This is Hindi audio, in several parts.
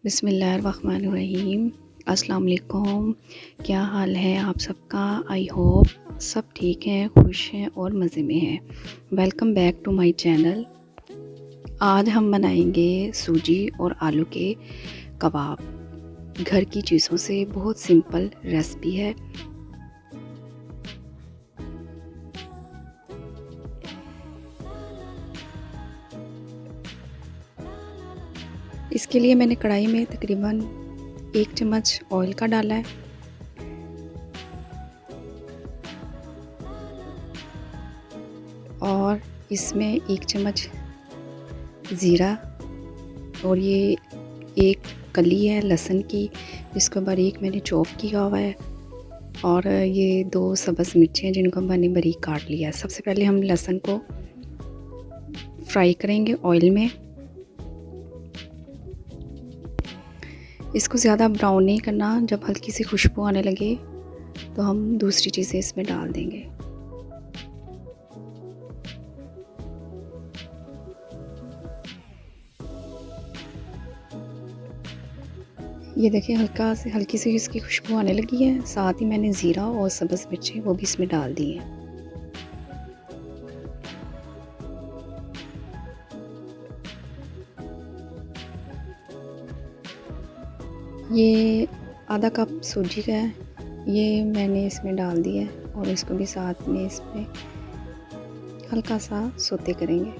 बिस्मिल्लाहिर्रहमानिर्रहीम। अस्सलाम वालेकुम। क्या हाल है आप सबका? आई होप सब ठीक हैं, खुश हैं और मज़े में हैं। Welcome back to my channel. आज हम बनाएंगे सूजी और आलू के कबाब। घर की चीज़ों से बहुत सिंपल रेसिपी है। इसके लिए मैंने कढ़ाई में तकरीबन 1 चम्मच ऑयल का डाला है और इसमें 1 चम्मच ज़ीरा और ये एक कली है लहसुन की, जिसको बारीक मैंने चॉप किया हुआ है, और ये 2 सब्ज़ मिर्चें जिनको मैंने बारीक काट लिया है। सबसे पहले हम लहसुन को फ्राई करेंगे ऑयल में। इसको ज़्यादा ब्राउन नहीं करना, जब हल्की सी खुशबू आने लगे तो हम दूसरी चीज़ें इसमें डाल देंगे। ये देखिए हल्की सी इसकी खुशबू आने लगी है। साथ ही मैंने ज़ीरा और सब्ज़ मिर्चें वो भी इसमें डाल दी हैं। ये आधा कप सूजी का है, ये मैंने इसमें डाल दिया है और इसको भी साथ में इसमें हल्का सा सोते करेंगे।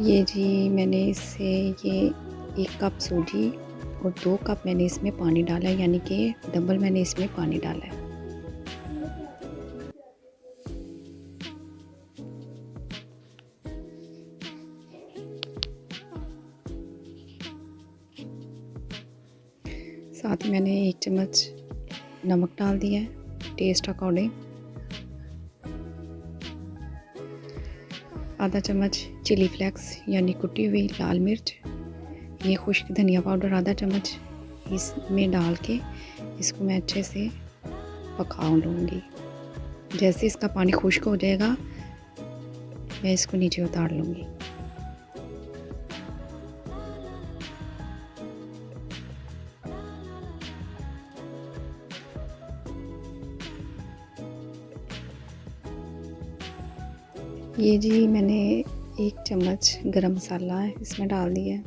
ये जी मैंने इससे ये 1 कप सूजी और 2 कप मैंने इसमें पानी डाला है, यानी कि डबल मैंने इसमें पानी डाला है। साथ ही मैंने 1 चम्मच नमक डाल दिया है टेस्ट अकॉर्डिंग। आधा चम्मच चिली फ्लेक्स यानी कुटी हुई लाल मिर्च, ये खुश्क धनिया पाउडर आधा चम्मच इसमें डाल के इसको मैं अच्छे से पका लूँगी। जैसे इसका पानी खुश्क हो जाएगा मैं इसको नीचे उतार लूँगी। ये जी मैंने 1 चम्मच गरम मसाला इसमें डाल दिया है।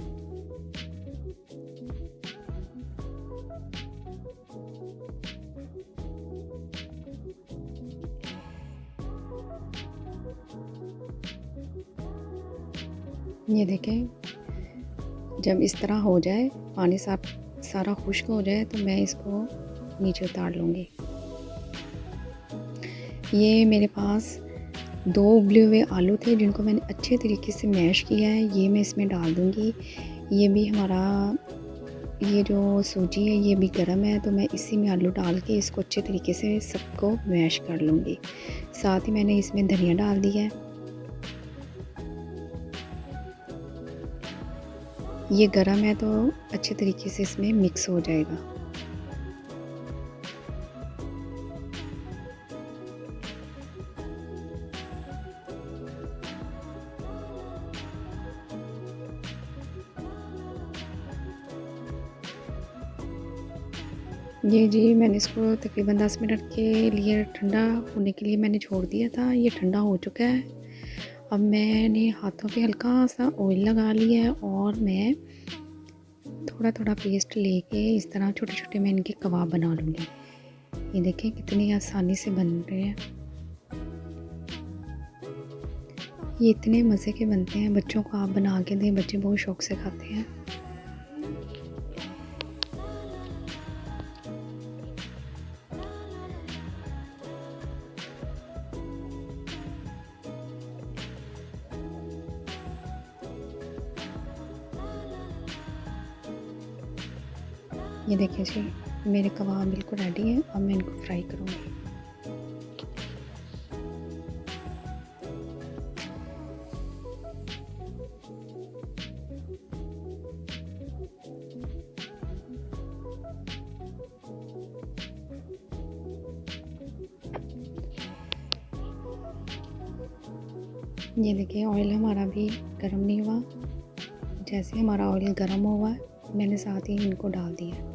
ये देखें, जब इस तरह हो जाए, पानी सारा खुश्क हो जाए, तो मैं इसको नीचे उतार लूँगी। ये मेरे पास 2 उबले हुए आलू थे जिनको मैंने अच्छे तरीके से मैश किया है, ये मैं इसमें डाल दूँगी। ये भी हमारा ये जो सूजी है ये भी गर्म है, तो मैं इसी में आलू डाल के इसको अच्छे तरीके से सबको मैश कर लूँगी। साथ ही मैंने इसमें धनिया डाल दिया है। ये गर्म है तो अच्छे तरीके से इसमें मिक्स हो जाएगा। ये जी मैंने इसको तकरीबन 10 मिनट के लिए ठंडा होने के लिए मैंने छोड़ दिया था। ये ठंडा हो चुका है। अब मैंने हाथों पे हल्का सा ऑयल लगा लिया है और मैं थोड़ा थोड़ा पेस्ट लेके इस तरह छोटे छोटे मैं इनके कबाब बना लूँगी। ये देखें कितनी आसानी से बन रहे हैं। ये इतने मज़े के बनते हैं, बच्चों को आप बना के दें, बच्चे बहुत शौक़ से खाते हैं। ये देखिए जी मेरे कबाब बिल्कुल रेडी हैं। अब मैं इनको फ्राई करूँगी। ये देखिए ऑयल हमारा भी गर्म नहीं हुआ। जैसे हमारा ऑयल गर्म हुआ मैंने साथ ही इनको डाल दिया।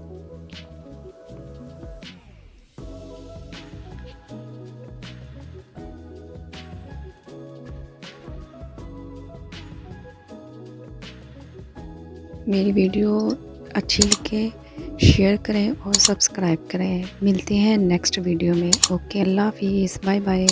मेरी वीडियो अच्छी लगे शेयर करें और सब्सक्राइब करें। मिलते हैं नेक्स्ट वीडियो में। ओके, अल्लाह हाफिज़, बाय बाय।